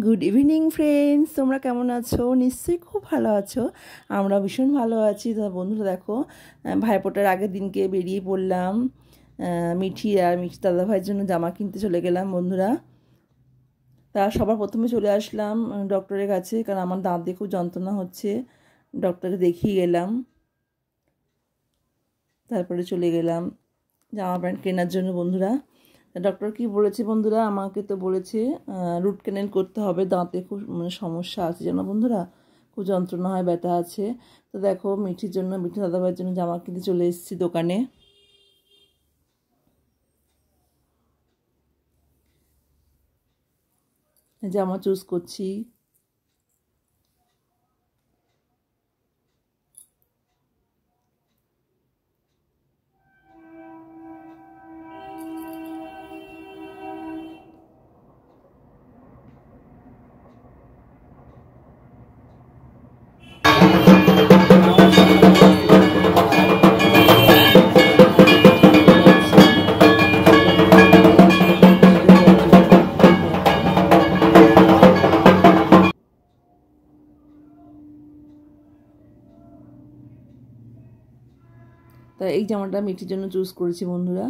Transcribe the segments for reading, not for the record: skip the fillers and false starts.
Good evening friends, তোমরা কেমন আছো? নিশ্চয়ই খুব ভালো আছো। আমরা ভীষণ ভালো আছি। তো বন্ধুরা দেখো, ভাইফোঁটার আগের দিনকে বেরিয়ে পড়লাম। মিঠি আর মিঠি দাদাভাইয়ের জন্য জামা কিনতে চলে গেলাম বন্ধুরা। তা সবার প্রথমে চলে আসলাম ডক্টরের কাছে, কারণ আমার দাঁতে খুব যন্ত্রণা হচ্ছে। ডক্টরকে দেখিয়ে গেলাম, তারপরে চলে গেলাম জামা প্যান্ট কেনার জন্য বন্ধুরা। ডক্টর কি বলেছে বন্ধুরা? আমাকে তো বলেছে রুট ক্যানেল করতে হবে, দাঁতে খুব সমস্যা আছে জানো বন্ধুরা, খুব যন্ত্রণা হয়, ব্যথা আছে। তো দেখো মিঠির জন্য, মিঠি দাদাভাইয়ের জন্য জামা কিনতে চলে এসেছি দোকানে। জামা চুজ করছি। তা এই জামাটা মিঠির জন্য চুজ করেছি বন্ধুরা।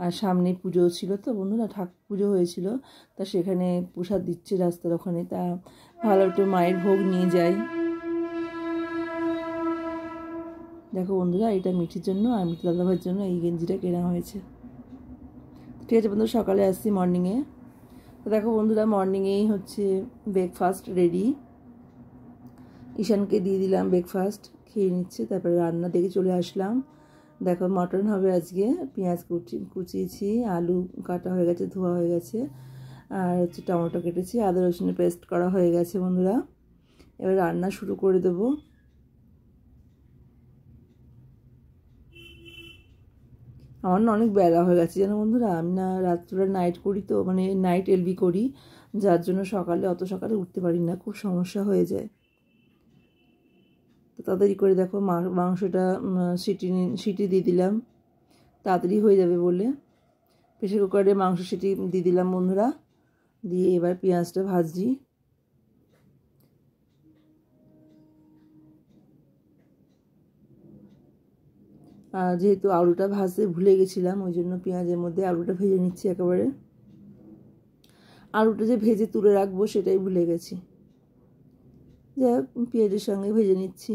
আর সামনে পুজো ছিল তো বন্ধুরা, ঠাকুর পুজো হয়েছিল, তা সেখানে প্রসাদ দিচ্ছে রাস্তার ওখানে। তা ভালো একটু মায়ের ভোগ নিয়ে যাই। দেখো বন্ধুরা, এটা মিঠির জন্য আর মিঠি দাদাভাইয়ের জন্য এই গেঞ্জিটা কেনা হয়েছে। ঠিক আছে বন্ধুরা, সকালে আসছি মর্নিংয়ে। তো দেখো বন্ধুরা, মর্নিংয়েই হচ্ছে ব্রেকফাস্ট রেডি। ঈশানকে দিয়ে দিলাম ব্রেকফাস্ট, খেয়ে নিচ্ছে। তারপরে রান্না দেখে চলে আসলাম। দেখো মটন হবে আজকে, পেঁয়াজ কুচিয়েছি, আলু কাটা হয়ে গেছে, ধোয়া হয়ে গেছে, আর হচ্ছে টমেটো কেটেছি, আদা রসুনের পেস্ট করা হয়ে গেছে বন্ধুরা। এবার রান্না শুরু করে দেবো। আমার না অনেক বেলা হয়ে গেছে জানো বন্ধুরা, আমি না রাত্রে নাইট করি, তো মানে নাইট এলবি করি, যার জন্য সকালে অত সকালে উঠতে পারি না, খুব সমস্যা হয়ে যায়। তো তাড়াতাড়ি করে দেখো মাংসটা সিটি দিয়ে দিলাম, তাড়াতাড়ি হয়ে যাবে বলে। প্রেসার কুকারে মাংস সিটি দিয়ে দিলাম বন্ধুরা। দিয়ে এবার পেঁয়াজটা ভাজছি। যেহেতু আলুটা ভাজতে ভুলে গেছিলাম, ওই জন্য পেঁয়াজের মধ্যে আলুটা ভেজে নিচ্ছি একেবারে। আলুটা যে ভেজে তুলে রাখবো সেটাই ভুলে গেছি। যাই হোক, পেঁয়াজের সঙ্গে ভেজে নিচ্ছি,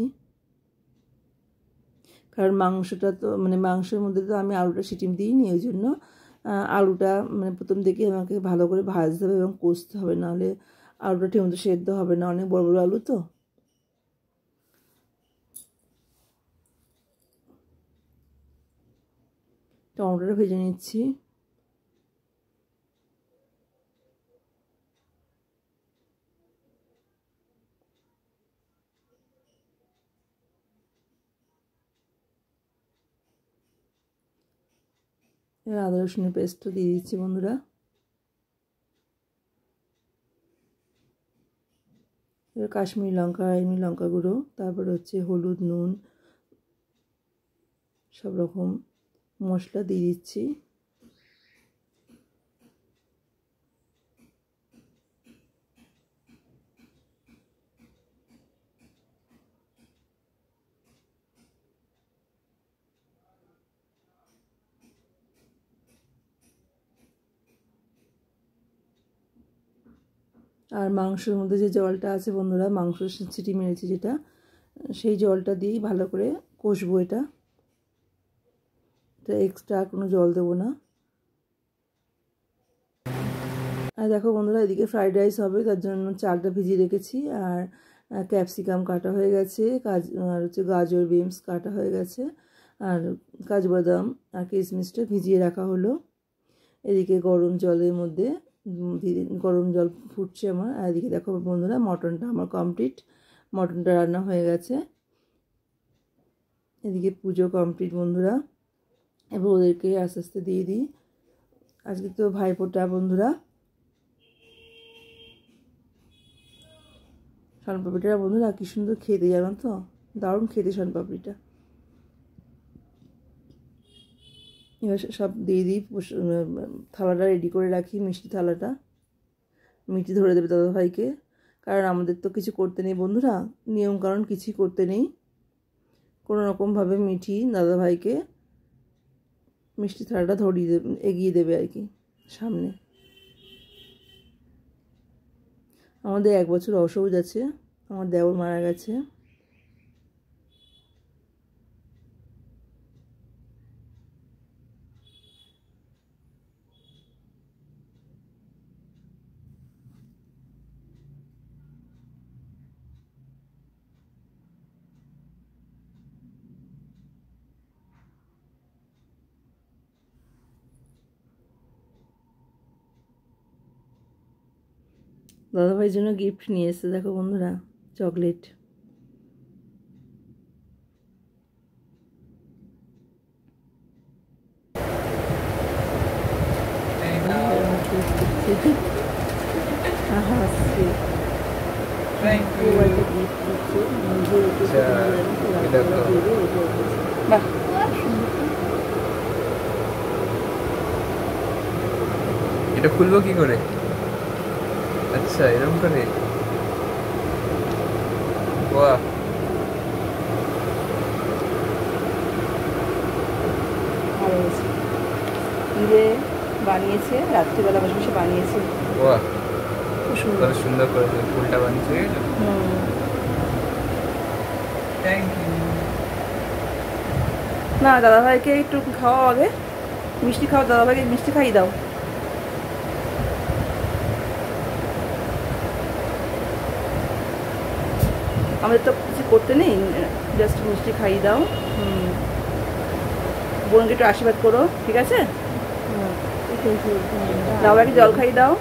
কারণ মাংসটা তো মানে মাংসের মধ্যে তো আমি আলুটা সিটি দিইনি, ওই জন্য আলুটা মানে প্রথম থেকে আমাকে ভালো করে ভাজতে হবে এবং কষতে হবে, নাহলে আলুটা ঠিকমতো সেদ্ধ হবে না, অনেক বড় বড় আলু তো। টমেটোটা ভেজে নিচ্ছি। এবার আদা রসুনের পেস্টটা দিয়ে দিচ্ছি বন্ধুরা। এবার কাশ্মীরি লঙ্কা, এমনি লঙ্কা গুঁড়ো, তারপর হচ্ছে হলুদ, নুন, সব রকম মশলা দিয়ে দিচ্ছি। আর মাংসের মধ্যে যে জলটা আছে বন্ধুরা, মাংস সিটি মেরেছি যেটা, সেই জলটা দিয়েই ভালো করে কষবো। এটা এক্সট্রা কোনো জল দেবো না। আর দেখো বন্ধুরা, এদিকে ফ্রাইড রাইস হবে, তার জন্য চালটা ভিজিয়ে রেখেছি, আর ক্যাপসিকাম কাটা হয়ে গেছে, আর হচ্ছে গাজর বিনস কাটা হয়ে গেছে, আর কাজু বাদাম আর কিশমিশটা ভিজিয়ে রাখা হলো। এদিকে গরম জলের মধ্যে গরম জল ফুটছে আমার। আর এদিকে দেখো বন্ধুরা, মটনটা আমার কমপ্লিট, মটনটা রান্না হয়ে গেছে। এদিকে পুজো কমপ্লিট বন্ধুরা। এবার ওদেরকে আস্তে আস্তে দিয়ে দিই। আজকে তো ভাইফোঁটা বন্ধুরা। শনপাপড়িটা বন্ধুরা কি সুন্দর খেতে, জানো তো, দারুণ খেতে শনপাপড়িটা। এবার সব দিয়ে দিই, থালাটা রেডি করে রাখি, মিষ্টি থালাটা। মিষ্টি ধরে দেবে দাদাভাইকে, কারণ আমাদের তো কিছু করতে নেই বন্ধুরা, নিয়মকানুন কিছুই করতে নেই। কোনো রকমভাবে মিঠি দাদাভাইকে মিষ্টি থালাটা ধরিয়ে দেবে, এগিয়ে দেবে আর কি সামনে। আমাদের 1 বছর অসৌজ আছে, আমার দেওর মারা গেছে। দাদাভাইয়ের জন্য গিফট নিয়ে এসেছে দেখো বন্ধুরা, চকলেট। এটা খুলবো কি করে? আচ্ছা এরকম করে, বাহ। নিজে বানিয়েছে, রাত্রিবেলা বসে বসে বানিয়েছে। বাহ, খুব সুন্দর করে ফুলটা বানিয়েছে। Thank you. না দাদাভাইকে একটু খাওয়াও, আগে মিষ্টি খাও, দাদাভাইকে মিষ্টি খাইয়ে দাও। আমাদের তো কিছু করতে নেই, জাস্ট মিষ্টি খাইয়ে দাও। বোনকে একটু আশীর্বাদ করো, ঠিক আছে? দাদাভাইকে জল খাইয়ে দাও।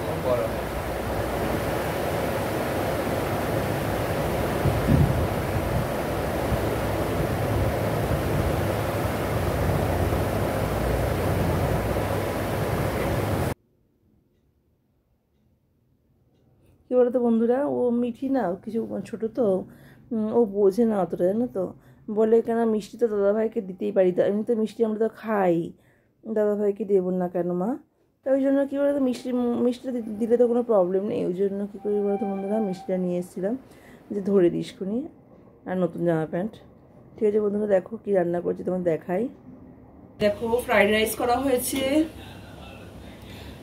কী বলতো বন্ধুরা, ও মিঠি না, কিছু ছোটো তো, ও বোঝে না অতটা, জানো তো। বলে কেন মিষ্টি তো দাদাভাইকে দিতেই পারি, এমনি তো মিষ্টি আমরা তো খাই, দাদাভাইকে দেবো না কেন মা? তো ওই জন্য কী বলতো, মিষ্টিটা দিলে তো কোনো প্রবলেম নেই, ওই জন্য কী করি বলতো বন্ধুরা, মিষ্টিটা নিয়ে এসেছিলাম যে ধরে দিস খুনি। আর নতুন জামা প্যান্ট। ঠিক আছে বন্ধুরা, দেখো কী রান্না করছি তোমার দেখাই। দেখো ফ্রাইড রাইস করা হয়েছে,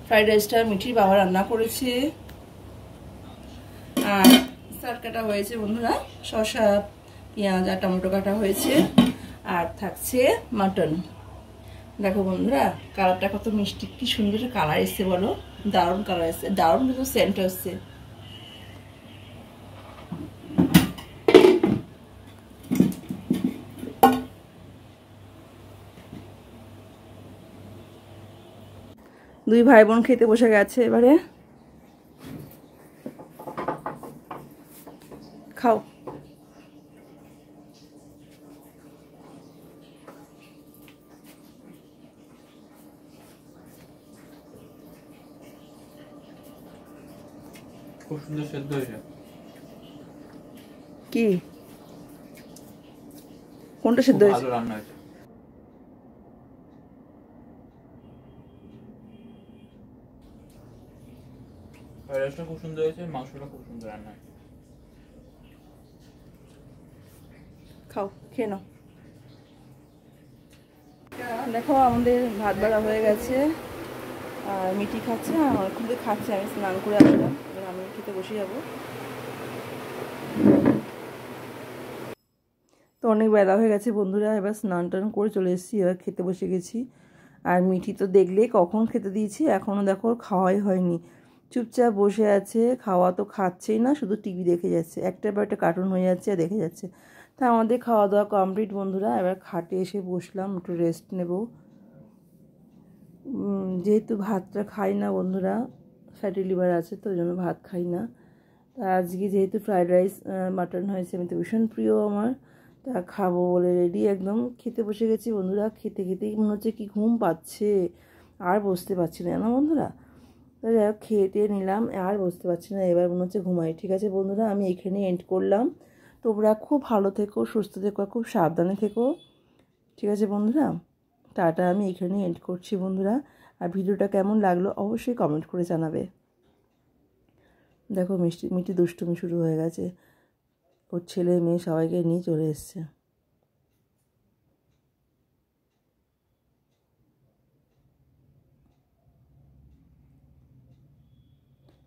ফ্রাইড রাইসটা মিঠির বাবা রান্না করেছে। আর স্যালাড কাটা হয়েছে বন্ধুরা, শসা, পেঁয়াজ আর টমেটো কাটা হয়েছে। আর থাকছে মাটন। দেখো বন্ধুরা, কালারটা কত মিষ্টি, কি সুন্দর কালার এসছে বলো, দারুণ কালার এসছে, দারুণ কিন্তু সেন্ট এসছে। দুই ভাই বোন খেতে বসে গেছে, এবারে খাও। খুব সুন্দর সেদ্ধ হয়েছে। কি কোনটা সেদ্ধ হয়েছে? ভালো রান্না হয়েছে। ফ্রাইড রাইসটা খুব সুন্দর হয়েছে, মাংসটা খুব সুন্দর রান্না হয়েছে। খাও, খেয়ে নাও। দেখো আমাদের ভাত বাড়া হয়ে গেছে, আর মিঠি খাচ্ছে, আমার খুব খাচ্ছে, আমি স্নান করে আসলাম, এবার আমি খেতে বসে যাবো। তো অনেক বেলা হয়ে গেছে বন্ধুরা, এবার স্নান টান করে চলে এসেছি, এবার খেতে বসে গেছি। আর মিঠি তো দেখলে কখন খেতে দিয়েছি, এখনও দেখো খাওয়াই হয়নি, চুপচাপ বসে আছে, খাওয়া তো খাচ্ছেই না, শুধু টিভি দেখে যাচ্ছে, একটার পর একটা কার্টুন হয়ে যাচ্ছে আর দেখে যাচ্ছে। তা আমাদের খাওয়া দাওয়া কমপ্লিট বন্ধুরা, এবার খাটে এসে বসলাম, একটু রেস্ট নেব। যেহেতু ভাতটা খাই না বন্ধুরা, ফ্যাটি লিভার আছে তো ওই জন্য ভাত খাই না। তা আজকে যেহেতু ফ্রাইড রাইস মাটন হয়েছে, আমি তো ভীষণ প্রিয় আমার, তা খাবো বলে রেডি একদম, খেতে বসে গেছি বন্ধুরা। খেতে খেতেই মনে হচ্ছে কি ঘুম পাচ্ছে, আর বসতে পারছি না না বন্ধুরা। তো যাই হোক খেয়ে নিলাম, আর বসতে পারছি না, এবার মনে হচ্ছে ঘুমাই। ঠিক আছে বন্ধুরা, আমি এখানে এন্ড করলাম। তোমরা খুব ভালো থেকো, সুস্থ থেকো, খুব সাবধানে থেকো। ঠিক আছে বন্ধুরা, টাটা, আমি এখানেই এন্ড করছি বন্ধুরা। আর ভিডিওটা কেমন লাগলো অবশ্যই কমেন্ট করে জানাবে। দেখো মিটি দুষ্টুমি শুরু হয়ে গেছে, ওর ছেলে মেয়ে সবাইকে নিয়ে চলে এসছে।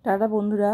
টাটা বন্ধুরা।